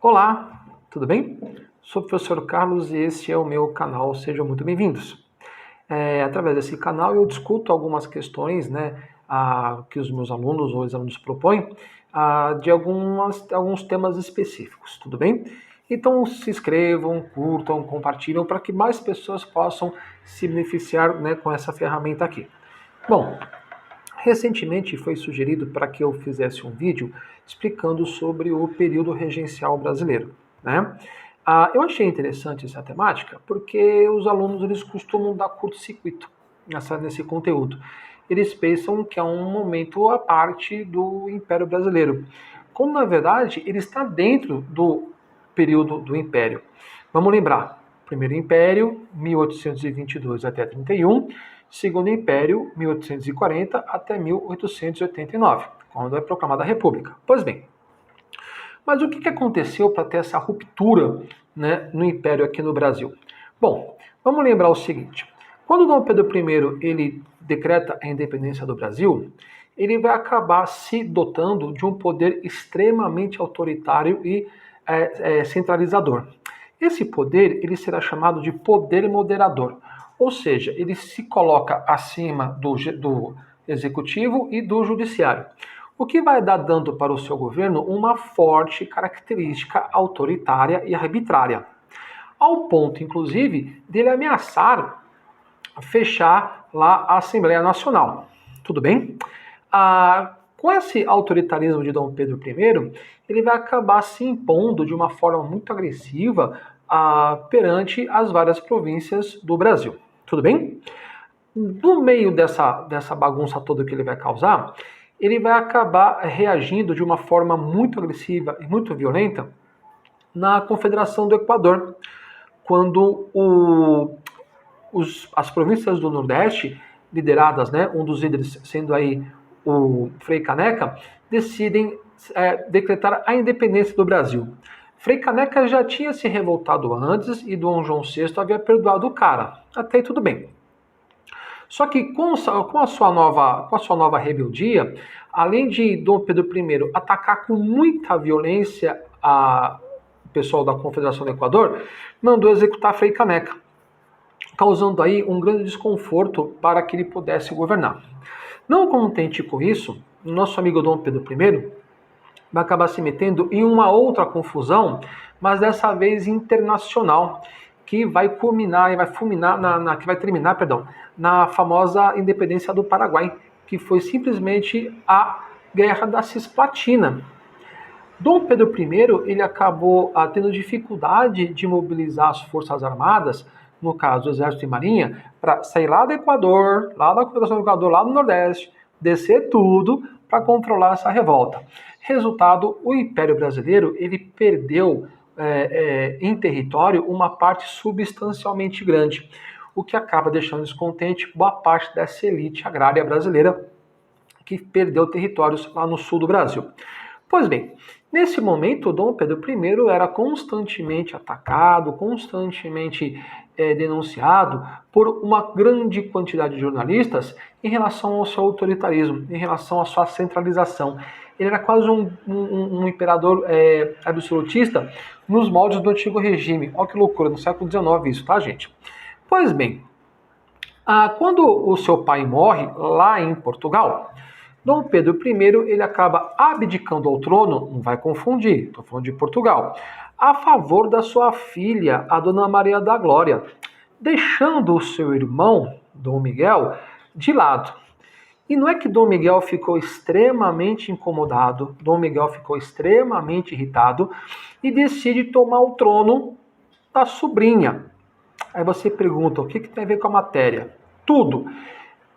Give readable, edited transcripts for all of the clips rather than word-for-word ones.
Olá, tudo bem? Sou o professor Carlos e esse é o meu canal, sejam muito bem-vindos. Através desse canal eu discuto algumas questões, que os meus alunos ou ex-alunos propõem, de alguns temas específicos, tudo bem? Então se inscrevam, curtam, compartilham para que mais pessoas possam se beneficiar, com essa ferramenta aqui. Bom, recentemente foi sugerido para que eu fizesse um vídeo explicando sobre o período regencial brasileiro, né? Eu achei interessante essa temática porque os alunos eles costumam dar curto-circuito nesse conteúdo. Eles pensam que é um momento à parte do Império Brasileiro, quando na verdade ele está dentro do período do Império. Vamos lembrar, Primeiro Império, 1822 até 31, Segundo Império, 1840 até 1889, quando é proclamada a República. Pois bem, mas o que aconteceu para ter essa ruptura, no Império aqui no Brasil? Bom, vamos lembrar o seguinte: quando Dom Pedro I ele decreta a independência do Brasil, ele vai acabar se dotando de um poder extremamente autoritário e centralizador. Esse poder ele será chamado de poder moderador, ou seja, ele se coloca acima do executivo e do judiciário, o que vai dar dando para o seu governo uma forte característica autoritária e arbitrária, ao ponto, inclusive, dele ameaçar fechar lá a Assembleia Nacional. Tudo bem? Com esse autoritarismo de Dom Pedro I, ele vai acabar se impondo de uma forma muito agressiva perante as várias províncias do Brasil. Tudo bem? No meio dessa bagunça toda que ele vai causar, ele vai acabar reagindo de uma forma muito agressiva e muito violenta na Confederação do Equador, quando as províncias do Nordeste, lideradas, um dos líderes sendo aí o Frei Caneca, decidem decretar a independência do Brasil. Frei Caneca já tinha se revoltado antes e Dom João VI havia perdoado o cara. Até aí tudo bem. Só que com a sua nova rebeldia, além de Dom Pedro I atacar com muita violência o pessoal da Confederação do Equador, mandou executar Frei Caneca, causando aí um grande desconforto para que ele pudesse governar. Não contente com isso, nosso amigo Dom Pedro I vai acabar se metendo em uma outra confusão, mas dessa vez internacional, que vai culminar e vai fulminar na famosa independência do Paraguai, que foi simplesmente a Guerra da Cisplatina. Dom Pedro I ele acabou tendo dificuldade de mobilizar as forças armadas, no caso, Exército e Marinha, para sair lá do Equador, lá da Confederação do Equador, lá no Nordeste, descer tudo para controlar essa revolta. Resultado, o Império Brasileiro ele perdeu em território uma parte substancialmente grande, o que acaba deixando descontente boa parte dessa elite agrária brasileira que perdeu territórios lá no sul do Brasil. Pois bem, nesse momento, Dom Pedro I era constantemente atacado, constantemente denunciado por uma grande quantidade de jornalistas em relação ao seu autoritarismo, em relação à sua centralização. Ele era quase um imperador absolutista nos moldes do antigo regime. Olha que loucura, no século XIX isso, tá, gente? Pois bem, quando o seu pai morre lá em Portugal, Dom Pedro I ele acaba abdicando ao trono, não vai confundir, estou falando de Portugal, a favor da sua filha, a Dona Maria da Glória, deixando o seu irmão, Dom Miguel, de lado. E não é que Dom Miguel ficou extremamente incomodado, Dom Miguel ficou extremamente irritado e decide tomar o trono da sobrinha. Aí você pergunta, o que tem a ver com a matéria? Tudo.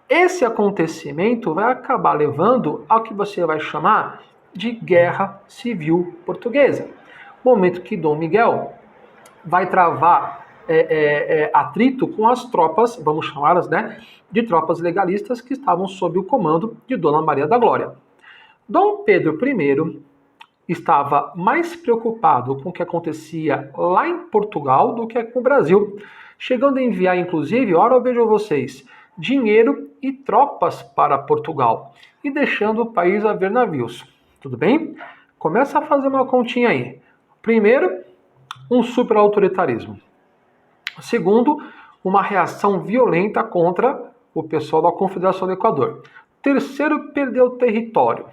Esse acontecimento vai acabar levando ao que você vai chamar de Guerra Civil Portuguesa. Momento que Dom Miguel vai travar atrito com as tropas, vamos chamá-las, de tropas legalistas que estavam sob o comando de Dona Maria da Glória. Dom Pedro I estava mais preocupado com o que acontecia lá em Portugal do que com o Brasil, chegando a enviar, inclusive, ora, vejam vocês, dinheiro e tropas para Portugal e deixando o país a ver navios. Tudo bem? Começa a fazer uma continha aí. Primeiro, um superautoritarismo. Segundo, uma reação violenta contra o pessoal da Confederação do Equador. Terceiro, perder o território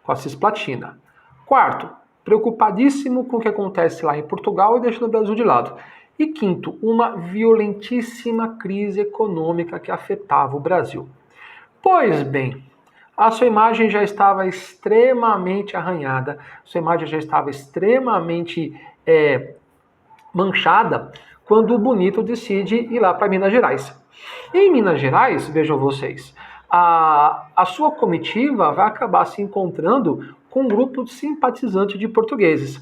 com a Cisplatina. Quarto, preocupadíssimo com o que acontece lá em Portugal e deixando o Brasil de lado. E quinto, uma violentíssima crise econômica que afetava o Brasil. Pois bem, a sua imagem já estava extremamente arranhada, sua imagem já estava extremamente manchada quando o Bonito decide ir lá para Minas Gerais. Em Minas Gerais, vejam vocês, a sua comitiva vai acabar se encontrando com um grupo de simpatizantes de portugueses.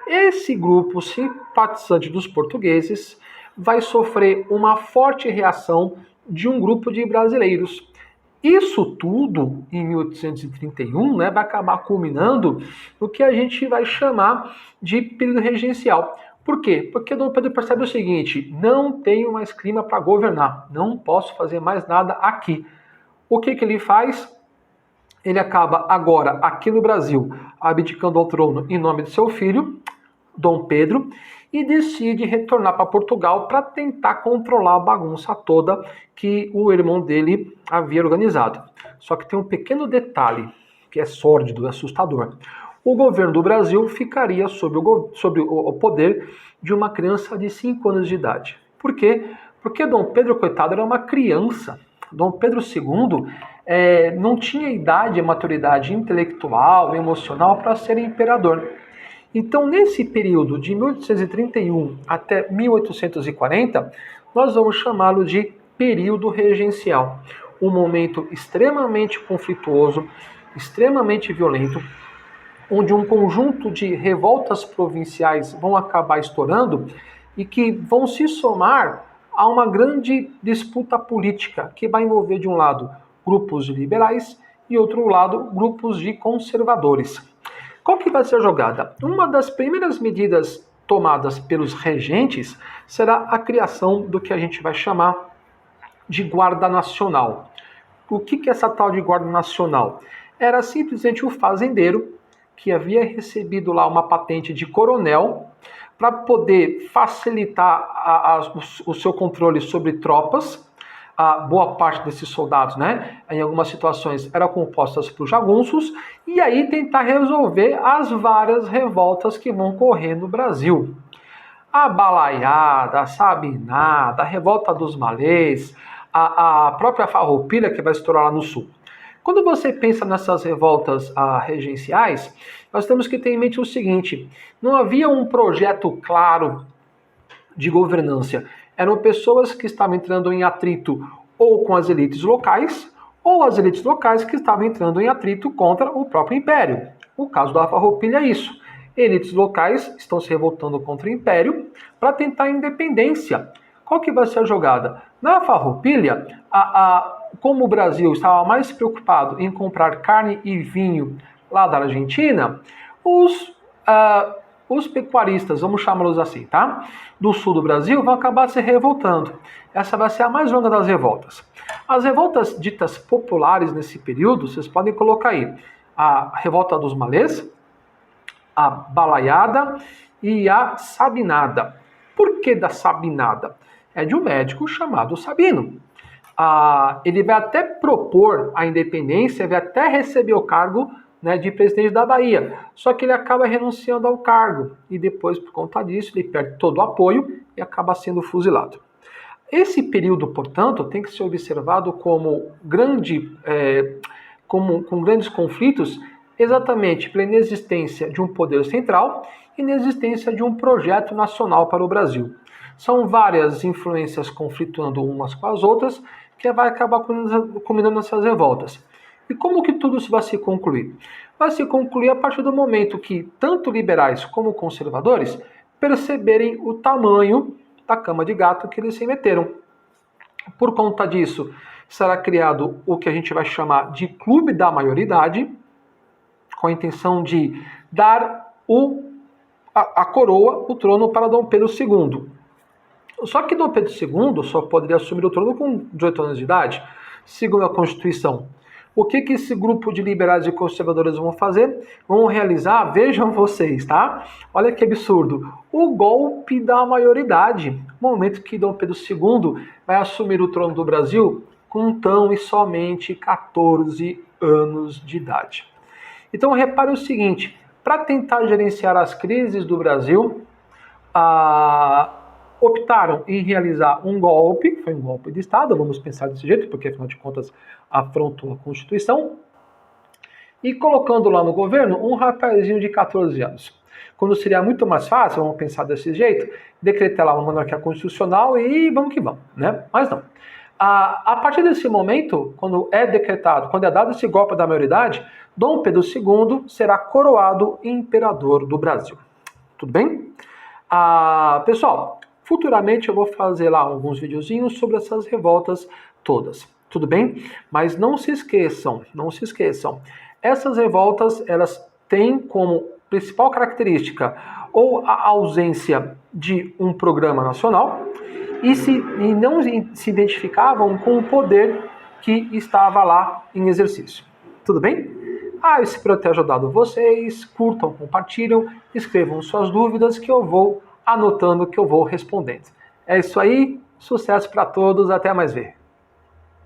Esse grupo simpatizante dos portugueses vai sofrer uma forte reação de um grupo de brasileiros. Isso tudo, em 1831, vai acabar culminando no que a gente vai chamar de período regencial. Por quê? Porque Dom Pedro percebe o seguinte: não tenho mais clima para governar, não posso fazer mais nada aqui. O que ele faz? Ele acaba agora, aqui no Brasil, abdicando ao trono em nome de seu filho, Dom Pedro, e decide retornar para Portugal para tentar controlar a bagunça toda que o irmão dele havia organizado. Só que tem um pequeno detalhe, que é sórdido, assustador. O governo do Brasil ficaria sob o poder de uma criança de 5 anos de idade. Por quê? Porque Dom Pedro, coitado, era uma criança. Dom Pedro II não tinha idade e maturidade intelectual e emocional para ser imperador. Então, nesse período de 1831 até 1840, nós vamos chamá-lo de período regencial. Um momento extremamente conflituoso, extremamente violento, onde um conjunto de revoltas provinciais vão acabar estourando e que vão se somar a uma grande disputa política que vai envolver, de um lado, grupos liberais e, outro lado, grupos de conservadores. Qual que vai ser a jogada? Uma das primeiras medidas tomadas pelos regentes será a criação do que a gente vai chamar de Guarda Nacional. O que é essa tal de Guarda Nacional? Era simplesmente o fazendeiro que havia recebido lá uma patente de coronel para poder facilitar o seu controle sobre tropas. A boa parte desses soldados, em algumas situações, eram compostas por jagunços, e aí tentar resolver as várias revoltas que vão correr no Brasil. A balaiada, a sabinada, a revolta dos malês, a própria farroupilha que vai estourar lá no sul. Quando você pensa nessas revoltas regenciais, nós temos que ter em mente o seguinte: não havia um projeto claro de governança. Eram pessoas que estavam entrando em atrito ou com as elites locais, ou as elites locais que estavam entrando em atrito contra o próprio império. O caso da Farroupilha é isso. Elites locais estão se revoltando contra o império para tentar a independência. Qual que vai ser a jogada? Na Farroupilha, como o Brasil estava mais preocupado em comprar carne e vinho lá da Argentina, os pecuaristas, vamos chamá-los assim, tá? Do sul do Brasil vão acabar se revoltando. Essa vai ser a mais longa das revoltas. As revoltas ditas populares nesse período, vocês podem colocar aí a revolta dos malês, a balaiada e a sabinada. Por que da sabinada? É de um médico chamado Sabino. Ele vai até propor a independência, vai até receber o cargo de presidente da Bahia. Só que ele acaba renunciando ao cargo e depois, por conta disso, ele perde todo o apoio e acaba sendo fuzilado. Esse período, portanto, tem que ser observado como com grandes conflitos, exatamente pela inexistência de um poder central e inexistência de um projeto nacional para o Brasil. São várias influências conflituando umas com as outras que vai acabar culminando nessas revoltas. E como que tudo isso vai se concluir? Vai se concluir a partir do momento que tanto liberais como conservadores perceberem o tamanho da cama de gato que eles se meteram. Por conta disso, será criado o que a gente vai chamar de Clube da Maioridade, com a intenção de dar a coroa, o trono para Dom Pedro II. Só que Dom Pedro II só poderia assumir o trono com 18 anos de idade, segundo a Constituição. O que esse grupo de liberais e conservadores vão fazer? Vão realizar, vejam vocês, tá? Olha que absurdo, o golpe da maioridade. No momento que Dom Pedro II vai assumir o trono do Brasil com tão e somente 14 anos de idade. Então repare o seguinte, para tentar gerenciar as crises do Brasil, optaram em realizar um golpe, foi um golpe de Estado, vamos pensar desse jeito, porque afinal de contas afrontou a Constituição, e colocando lá no governo um rapazinho de 14 anos. Quando seria muito mais fácil, vamos pensar desse jeito, decretar lá uma monarquia constitucional e vamos que vamos, né? Mas não. A partir desse momento, quando é decretado, quando é dado esse golpe da maioridade, Dom Pedro II será coroado imperador do Brasil. Tudo bem? Pessoal, futuramente eu vou fazer lá alguns videozinhos sobre essas revoltas todas. Tudo bem? Mas não se esqueçam, essas revoltas, elas têm como principal característica ou a ausência de um programa nacional e não se identificavam com o poder que estava lá em exercício. Tudo bem? Eu espero ter ajudado vocês. Curtam, compartilham, escrevam suas dúvidas que eu vou anotando, que eu vou respondendo. É isso aí, sucesso para todos, até mais ver.